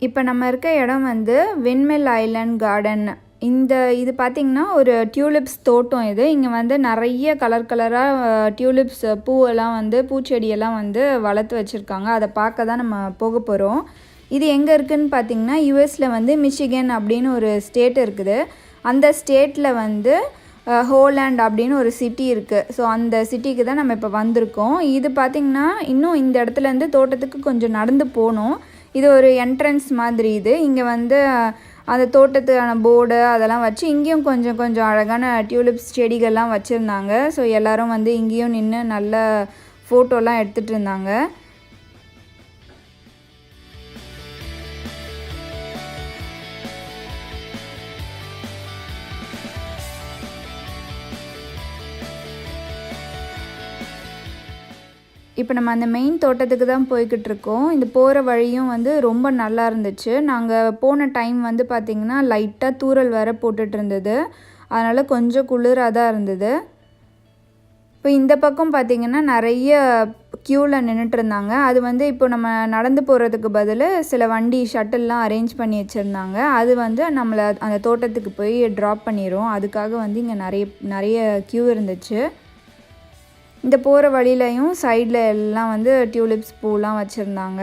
இப்போ நம்ம இருக்க இடம் வந்து விண்மில் ஐலண்ட் கார்டன். இது பார்த்திங்கன்னா ஒரு டியூலிப்ஸ் தோட்டம். இங்கே வந்து நிறைய கலர் கலராக டியூலிப்ஸ் பூவெல்லாம் வந்து பூச்செடியெல்லாம் வந்து வளர்த்து வச்சுருக்காங்க. அதை பார்க்க தான் நம்ம போக போகிறோம். இது எங்கே இருக்குதுன்னு பார்த்திங்கன்னா யூஎஸில் வந்து மிச்சிகன் அப்படின்னு ஒரு ஸ்டேட் இருக்குது. அந்த ஸ்டேட்டில் வந்து ஹோலாண்ட் அப்படின்னு ஒரு சிட்டி இருக்குது. ஸோ அந்த சிட்டிக்கு தான் நம்ம இப்போ வந்திருக்கோம். இது பார்த்திங்கன்னா இன்னும் இந்த இடத்துலேருந்து தோட்டத்துக்கு கொஞ்சம் நடந்து போகணும். இது ஒரு என்ட்ரன்ஸ் மாதிரி. இங்கே வந்து அந்த தோட்டத்துக்கான போர்டு அதெல்லாம் வச்சு இங்கேயும் கொஞ்சம் கொஞ்சம் அழகான டியூலிப்ஸ் செடிகள்லாம் வச்சுருந்தாங்க. ஸோ எல்லோரும் வந்து இங்கேயும் நின்று நல்ல ஃபோட்டோலாம் எடுத்துகிட்டு இருந்தாங்க. இப்போ நம்ம அந்த மெயின் தோட்டத்துக்கு தான் போய்கிட்டு இருக்கோம். இந்த போகிற வழியும் வந்து ரொம்ப நல்லா இருந்துச்சு. நாங்கள் போன டைம் வந்து பார்த்திங்கன்னா லைட்டாக தூறல் வேறு போட்டுட்டு இருந்தது. அதனால் கொஞ்சம் குளிராக தான் இருந்தது. இப்போ இந்த பக்கம் பார்த்திங்கன்னா நிறைய க்யூவில் நின்றுட்டு இருந்தாங்க. அது வந்து இப்போ நம்ம நடந்து போகிறதுக்கு பதில் சில வண்டி ஷட்டில்லாம் அரேஞ்ச் பண்ணி வச்சுருந்தாங்க. அது வந்து நம்மளை அந்த தோட்டத்துக்கு போய் ட்ராப் பண்ணிடும். அதுக்காக வந்து இங்கே நிறைய க்யூ இருந்துச்சு. இந்த போகிற வழியிலையும் சைடில் எல்லாம் வந்து டியூலிப்ஸ் பூலாம் வச்சுருந்தாங்க.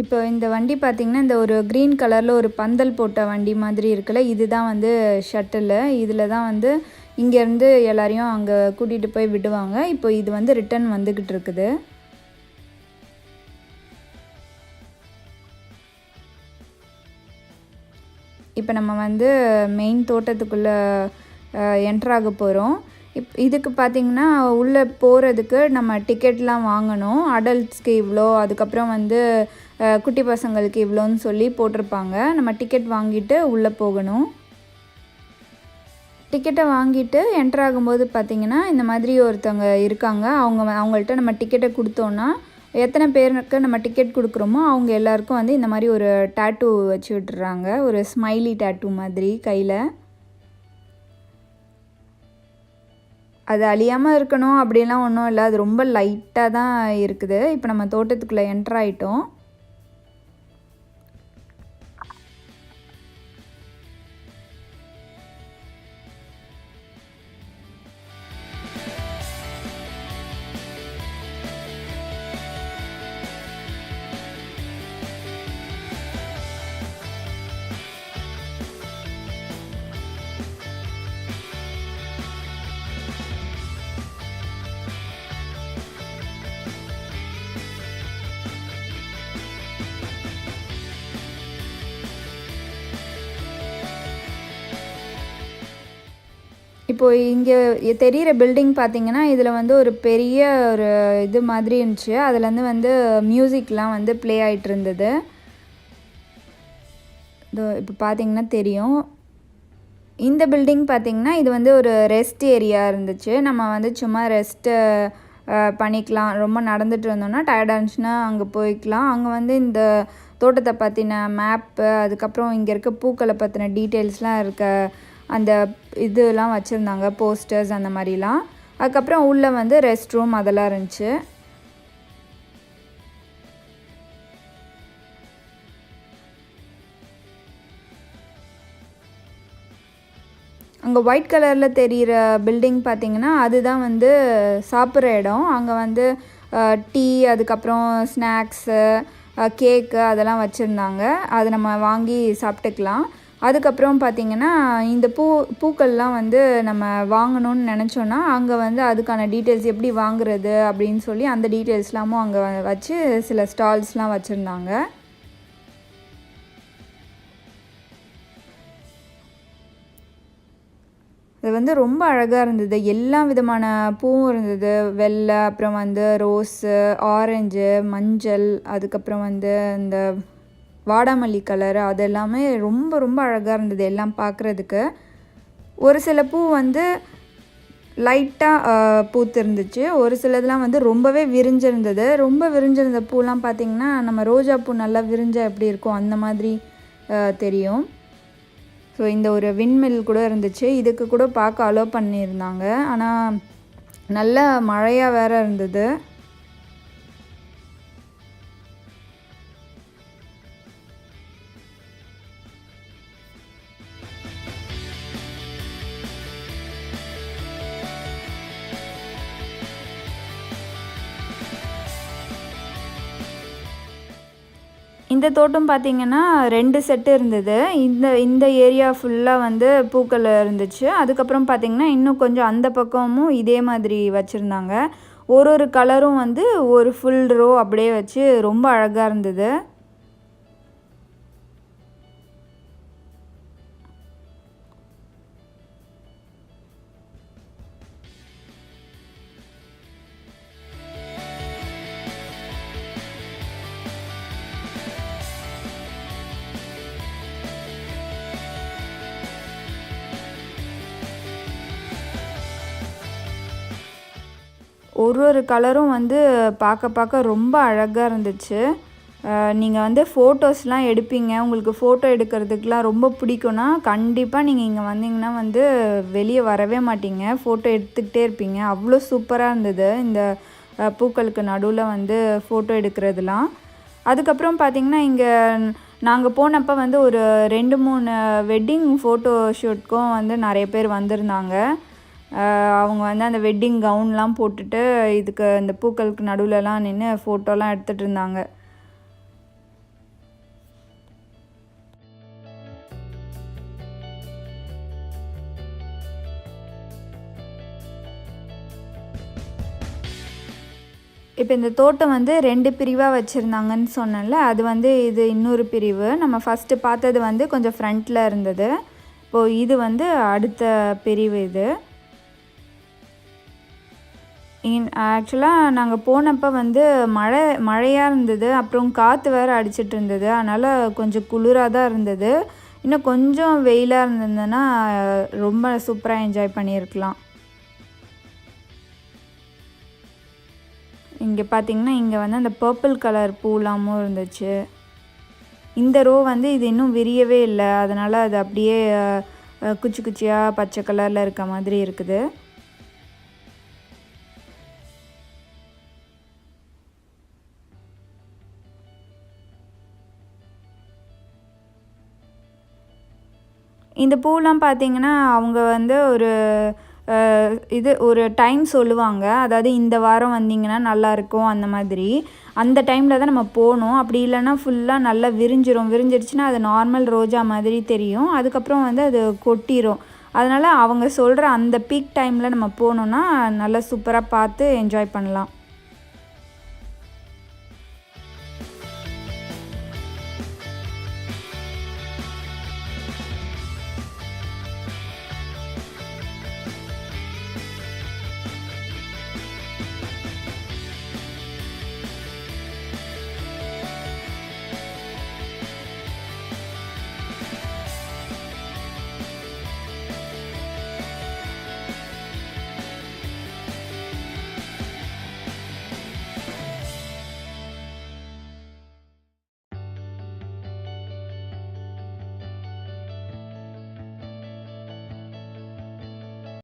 இப்போ இந்த வண்டி பார்த்திங்கன்னா இந்த ஒரு க்ரீன் கலரில் ஒரு பந்தல் போட்ட வண்டி மாதிரி இருக்குல்ல, இதுதான் வந்து ஷட்டில். இதில் தான் வந்து இங்கேருந்து எல்லாரையும் அங்கே கூட்டிகிட்டு போய் விடுவாங்க. இப்போ இது வந்து ரிட்டன் வந்துக்கிட்டு இருக்குது. இப்போ நம்ம வந்து மெயின் தோட்டத்துக்குள்ளே என்ட்ராக போகிறோம். இதுக்கு பார்த்திங்கன்னா உள்ளே போகிறதுக்கு நம்ம டிக்கெட்லாம் வாங்கணும். அடல்ட்ஸ்க்கு இவ்வளோ, அதுக்கப்புறம் வந்து குட்டி பசங்களுக்கு இவ்வளோன்னு சொல்லி போட்டிருப்பாங்க. நம்ம டிக்கெட் வாங்கிட்டு உள்ளே போகணும். டிக்கெட்டை வாங்கிட்டு என்ட்ராகும்போது பார்த்திங்கன்னா இந்த மாதிரி ஒருத்தவங்க இருக்காங்க. அவங்கள்ட்ட நம்ம டிக்கெட்டை கொடுத்தோன்னா எத்தனை பேருக்கு நம்ம டிக்கெட் கொடுக்குறோமோ அவங்க எல்லாருக்கும் வந்து இந்த மாதிரி ஒரு டேட்டூ வச்சு விட்டுறாங்க. ஒரு ஸ்மைலி டேட்டூ மாதிரி கையில். அது அழியாமல் இருக்கணும் அப்படிலாம் ஒன்றும் இல்லை. அது ரொம்ப லைட்டாக தான் இருக்குது. இப்போ நம்ம தோட்டத்துக்குள்ளே என்ட்ராயிட்டோம். இப்போது இங்கே தெரிகிற பில்டிங் பார்த்திங்கன்னா இதில் வந்து ஒரு பெரிய ஒரு இது மாதிரி இருந்துச்சு. அதுலேருந்து வந்து மியூசிக்லாம் வந்து ப்ளே ஆகிட்டு இருந்தது. இப்போ பார்த்திங்கன்னா தெரியும். இந்த பில்டிங் பார்த்திங்கன்னா இது வந்து ஒரு ரெஸ்ட் ஏரியா இருந்துச்சு. நம்ம வந்து சும்மா ரெஸ்ட்டு பண்ணிக்கலாம். ரொம்ப நடந்துட்டு இருந்தோம்னா டயர்டாக இருந்துச்சுன்னா அங்கே போய்க்கலாம். அங்கே வந்து இந்த தோட்டத்தை பற்றின மேப்பு, அதுக்கப்புறம் இங்கே இருக்க பூக்களை பற்றின டீட்டெயில்ஸ்லாம் இருக்க அந்த இதெல்லாம் வச்சுருந்தாங்க, போஸ்டர்ஸ் அந்த மாதிரிலாம். அதுக்கப்புறம் உள்ளே வந்து ரெஸ்ட் ரூம் அதெல்லாம் இருந்துச்சு. அங்கே ஒயிட் கலரில் தெரிகிற பில்டிங் பார்த்திங்கன்னா அதுதான் வந்து சாப்பிட்ற இடம். அங்கே வந்து டீ, அதுக்கப்புறம் ஸ்நாக்ஸு, கேக்கு அதெல்லாம் வச்சுருந்தாங்க. அதை நம்ம வாங்கி சாப்பிட்டுக்கலாம். அதுக்கப்புறம் பார்த்திங்கன்னா இந்த பூக்கள்லாம் வந்து நம்ம வாங்கணும்னு நினச்சோன்னா அங்கே வந்து அதுக்கான டீட்டெயில்ஸ் எப்படி வாங்குறது அப்படின்னு சொல்லி அந்த டீட்டெயில்ஸ்லாமும் அங்கே வச்சு சில ஸ்டால்ஸ்லாம் வச்சுருந்தாங்க. இது வந்து ரொம்ப அழகாக இருந்தது. எல்லா விதமான பூவும் இருந்தது. வெள்ளை, அப்புறம் வந்து ரோஸு, ஆரஞ்சு, மஞ்சள், அதுக்கப்புறம் வந்து இந்த வாடாமல்லி கலரு, அது எல்லாமே ரொம்ப ரொம்ப அழகாக இருந்தது எல்லாம் பார்க்குறதுக்கு. ஒரு சில பூ வந்து லைட்டாக பூத்து இருந்துச்சு. ஒரு சிலதெலாம் வந்து ரொம்பவே விரிஞ்சிருந்தது. ரொம்ப விரிஞ்சிருந்த பூலாம் பார்த்திங்கன்னா நம்ம ரோஜா பூ நல்லா விரிஞ்சால் எப்படி இருக்கும் அந்த மாதிரி தெரியும். ஸோ இந்த ஒரு விண்மில் கூட இருந்துச்சு. இதுக்கு கூட பார்க்க அலோவ் பண்ணியிருந்தாங்க. ஆனால் நல்ல மழையாக வேறு இருந்தது. இந்த தோட்டம் பார்த்திங்கன்னா 2 செட்டு இருந்தது. இந்த ஏரியா ஃபுல்லாக வந்து பூக்கள் இருந்துச்சு. அதுக்கப்புறம் பார்த்திங்கன்னா இன்னும் கொஞ்சம் அந்த பக்கமும் இதே மாதிரி வச்சுருந்தாங்க. ஒரு கலரும் வந்து ஒரு ஃபுல் ரோ அப்படியே வச்சு ரொம்ப அழகாக இருந்தது. ஒரு கலரும் வந்து பார்க்க ரொம்ப அழகாக இருந்துச்சு. நீங்கள் வந்து ஃபோட்டோஸ்லாம் எடுப்பீங்க, உங்களுக்கு ஃபோட்டோ எடுக்கிறதுக்கெலாம் ரொம்ப பிடிக்கும்னா கண்டிப்பாக நீங்கள் இங்கே வந்தீங்கன்னா வந்து வெளியே வரவே மாட்டீங்க. ஃபோட்டோ எடுத்துக்கிட்டே இருப்பீங்க. அவ்வளோ சூப்பராக இருந்தது இந்த பூக்களுக்கு நடுவில் வந்து ஃபோட்டோ எடுக்கிறதுலாம். அதுக்கப்புறம் பார்த்திங்கன்னா இங்கே நாங்கள் போனப்போ வந்து ஒரு 2-3 வெட்டிங் ஃபோட்டோ ஷூட்க்கும் வந்து நிறைய பேர் வந்திருந்தாங்க. அவங்க வந்து அந்த வெட்டிங் கவுன்லாம் போட்டுட்டு இதுக்கு இந்த பூக்களுக்கு நடுவிலலாம் நின்று ஃபோட்டோலாம் எடுத்துகிட்டு இருந்தாங்க. இப்போ இந்த தோட்டம் வந்து 2 பிரிவாக வச்சுருந்தாங்கன்னு சொன்னேன்ல, அது வந்து இது இன்னொரு பிரிவு. நம்ம ஃபஸ்ட்டு பார்த்தது வந்து கொஞ்சம் ஃப்ரண்ட்டில் இருந்தது. இப்போது இது வந்து அடுத்த பிரிவு இது. ஆக்சுவலாக நாங்கள் போனப்போ வந்து மழையாக இருந்தது. அப்புறம் காற்று வேறு அடிச்சிட்டு இருந்தது. அதனால் கொஞ்சம் குளிராக தான் இருந்தது. இன்னும் கொஞ்சம் வெயிலாக இருந்ததுன்னா ரொம்ப சூப்பராக என்ஜாய் பண்ணியிருக்கலாம். இங்கே பார்த்திங்கன்னா இங்கே வந்து அந்த பர்பிள் கலர் பூலாமும் இருந்துச்சு. இந்த ரோ வந்து இது இன்னும் விரியவே இல்லை. அதனால் அது அப்படியே குச்சி குச்சியாக பச்சை கலரில் இருக்க மாதிரி இருக்குது. இந்த பூலாம் பார்த்திங்கன்னா அவங்க வந்து ஒரு டைம் சொல்லுவாங்க. அதாவது இந்த வாரம் வந்தீங்கன்னா நல்லாயிருக்கும் அந்த மாதிரி. அந்த டைமில் தான் நம்ம போகணும். அப்படி இல்லைன்னா ஃபுல்லாக நல்லா விரிஞ்சிருச்சுன்னா அது நார்மல் ரோஜா மாதிரி தெரியும். அதுக்கப்புறம் வந்து அது கொட்டிடும். அதனால் அவங்க சொல்கிற அந்த பீக் டைமில் நம்ம போனோன்னா நல்லா சூப்பராக பார்த்து என்ஜாய் பண்ணலாம்.